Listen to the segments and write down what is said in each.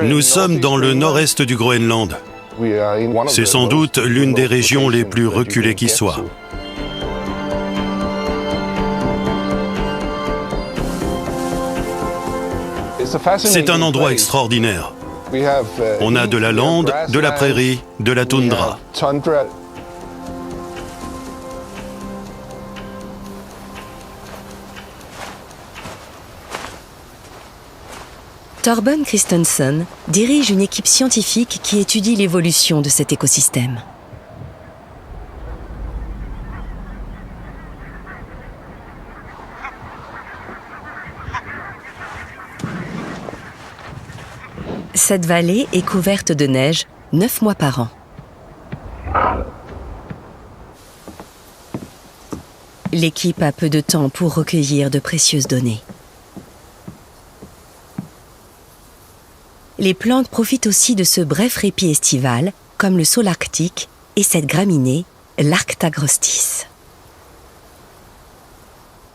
Nous sommes dans le nord-est du Groenland. C'est sans doute l'une des régions les plus reculées qui soit. C'est un endroit extraordinaire. On a de la lande, de la prairie, de la toundra. Torben Christensen dirige une équipe scientifique qui étudie l'évolution de cet écosystème. Cette vallée est couverte de neige 9 mois par an. L'équipe a peu de temps pour recueillir de précieuses données. Les plantes profitent aussi de ce bref répit estival, comme le saule arctique et cette graminée, l'Arctagrostis.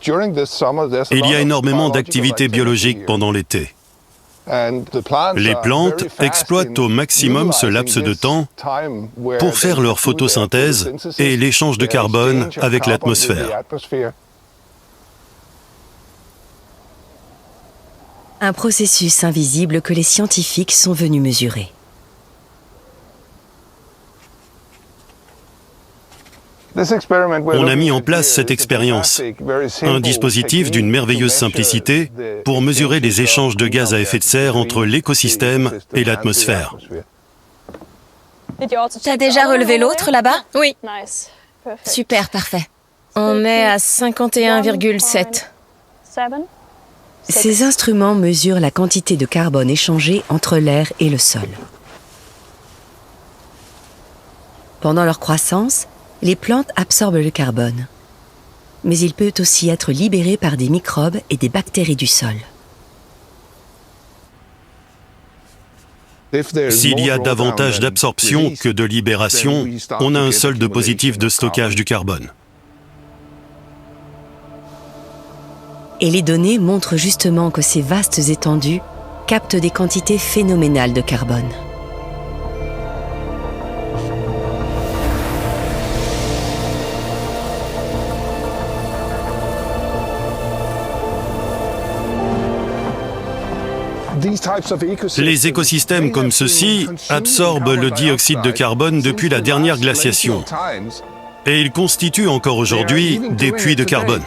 Il y a énormément d'activités biologiques pendant l'été. Les plantes exploitent au maximum ce laps de temps pour faire leur photosynthèse et l'échange de carbone avec l'atmosphère. Un processus invisible que les scientifiques sont venus mesurer. On a mis en place cette expérience, un dispositif d'une merveilleuse simplicité pour mesurer les échanges de gaz à effet de serre entre l'écosystème et l'atmosphère. T'as déjà relevé l'autre là-bas? Oui, Super, parfait. On est à 51,7. Ces instruments mesurent la quantité de carbone échangée entre l'air et le sol. Pendant leur croissance, les plantes absorbent le carbone. Mais il peut aussi être libéré par des microbes et des bactéries du sol. S'il y a davantage d'absorption que de libération, on a un solde positif de stockage du carbone. Et les données montrent justement que ces vastes étendues captent des quantités phénoménales de carbone. Les écosystèmes comme ceux-ci absorbent le dioxyde de carbone depuis la dernière glaciation. Et ils constituent encore aujourd'hui des puits de carbone.